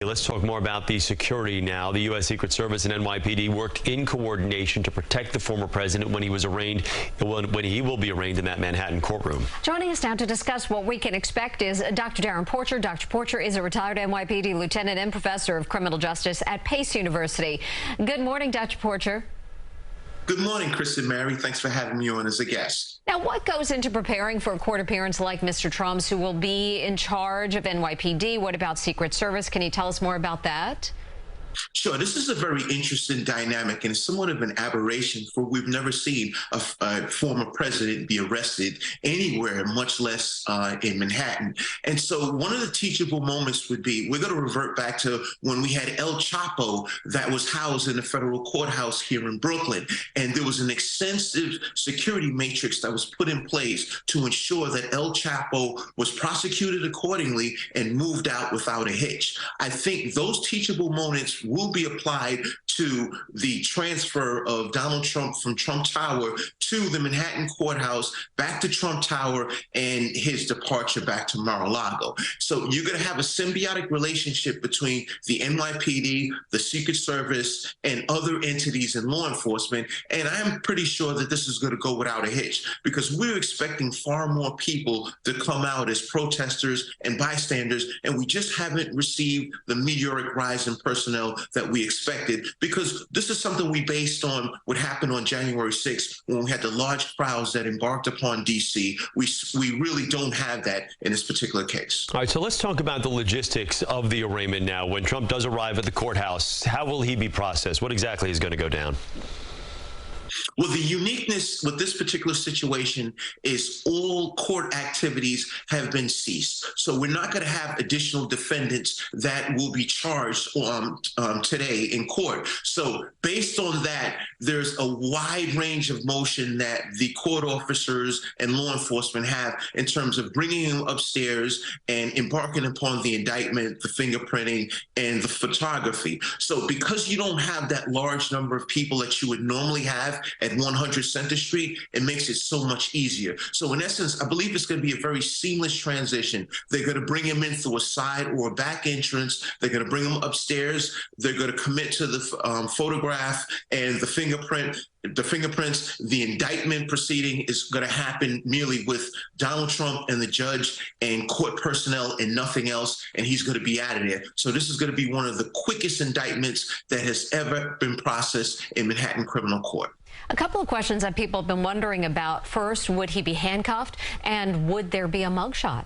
Let's talk more about the security now. The U.S. Secret Service and NYPD worked in coordination to protect the former president when he was arraigned, when he will be arraigned in that Manhattan courtroom. Joining us now to discuss what we can expect is Dr. Darrin Porcher. Dr. Porcher is a retired NYPD lieutenant and professor of criminal justice at Pace University. Good morning, Dr. Porcher. Good morning, Chris and Mary. Thanks for having me on as a guest. Now, what goes into preparing for a court appearance like Mr. Trump's, who will be in charge of NYPD? What about Secret Service? Can you tell us more about that? Sure. This is a very interesting dynamic and somewhat of an aberration, for we've never seen a former president be arrested anywhere, much less in Manhattan. And so one of the teachable moments would be, we're going to revert back to when we had El Chapo that was housed in the federal courthouse here in Brooklyn. And there was an extensive security matrix that was put in place to ensure that El Chapo was prosecuted accordingly and moved out without a hitch. I think those teachable moments will be applied to the transfer of Donald Trump from Trump Tower to the Manhattan courthouse, back to Trump Tower, and his departure back to Mar-a-Lago. So you're going to have a symbiotic relationship between the NYPD, the Secret Service, and other entities in law enforcement. And I'm pretty sure that this is going to go without a hitch, because we're expecting far more people to come out as protesters and bystanders, and we just haven't received the meteoric rise in personnel that we expected, because this is something we based on what happened on January 6th when we had the large crowds that embarked upon D.C. We really don't have that in this particular case. All right, so let's talk about the logistics of the arraignment now. When Trump does arrive at the courthouse, how will he be processed? What exactly is going to go down? Well, the uniqueness with this particular situation is all court activities have been ceased. So we're not going to have additional defendants that will be charged today in court. So based on that, there's a wide range of motion that the court officers and law enforcement have in terms of bringing him upstairs and embarking upon the indictment, the fingerprinting, and the photography. So because you don't have that large number of people that you would normally have at 100 Center Street, it makes it so much easier. So in essence, I believe it's going to be a very seamless transition. They're going to bring him in through a side or a back entrance. They're going to bring him upstairs. They're going to commit to the photograph and the fingerprints. The indictment proceeding is going to happen merely with Donald Trump and the judge and court personnel and nothing else, and he's going to be out of there. So this is going to be one of the quickest indictments that has ever been processed in Manhattan criminal court. A couple of questions that people have been wondering about. First, would he be handcuffed, and would there be a mugshot?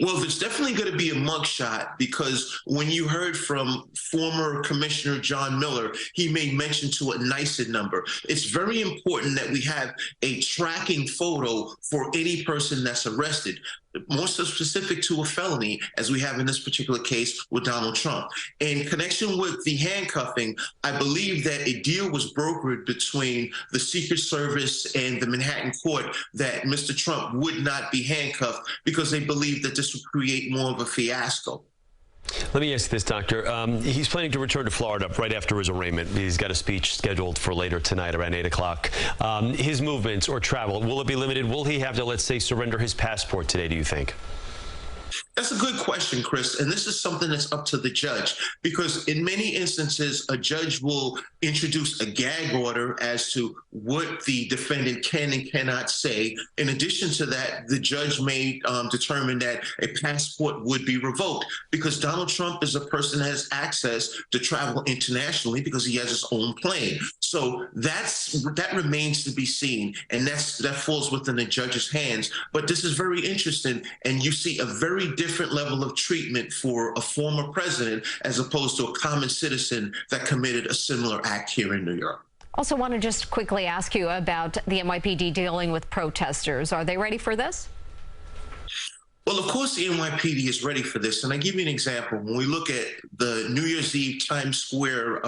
Well, there's definitely going to be a mugshot, because when you heard from former Commissioner John Miller, he made mention to a NYSED number. It's very important that we have a tracking photo for any person that's arrested, more so specific to a felony, as we have in this particular case with Donald Trump. In connection with the handcuffing, I believe that a deal was brokered between the Secret Service and the Manhattan court that Mr. Trump would not be handcuffed, because they believe that this would create more of a fiasco. Let me ask this, Doctor. He's planning to return to Florida right after his arraignment. He's got a speech scheduled for later tonight around 8 o'clock. His movements or travel, will it be limited? Will he have to, let's say, surrender his passport today, do you think? That's a good question, Chris, and this is something that's up to the judge, because in many instances, a judge will introduce a gag order as to what the defendant can and cannot say. In addition to that, the judge may determine that a passport would be revoked, because Donald Trump is a person that has access to travel internationally because he has his own plane. So that remains to be seen, and that falls within the judge's hands. But this is very interesting, and you see a very different level of treatment for a former president as opposed to a common citizen that committed a similar act here in New York. Also want to just quickly ask you about the NYPD dealing with protesters. Are they ready for this? Well, of course, the NYPD is ready for this. And I give you an example. When we look at the New Year's Eve Times Square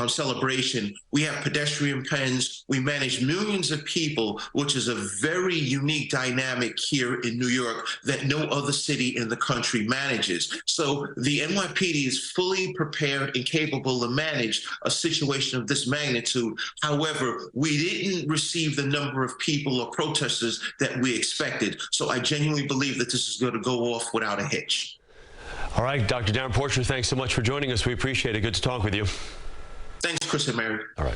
celebration, we have pedestrian pens. We manage millions of people, which is a very unique dynamic here in New York that no other city in the country manages. So the NYPD is fully prepared and capable to manage a situation of this magnitude. However, we didn't receive the number of people or protesters that we expected. So I genuinely believe that this is going to go off without a hitch. All right, Dr. Darrin Porcher, thanks so much for joining us. We appreciate it. Good to talk with you. Thanks, Chris and Mary. All right.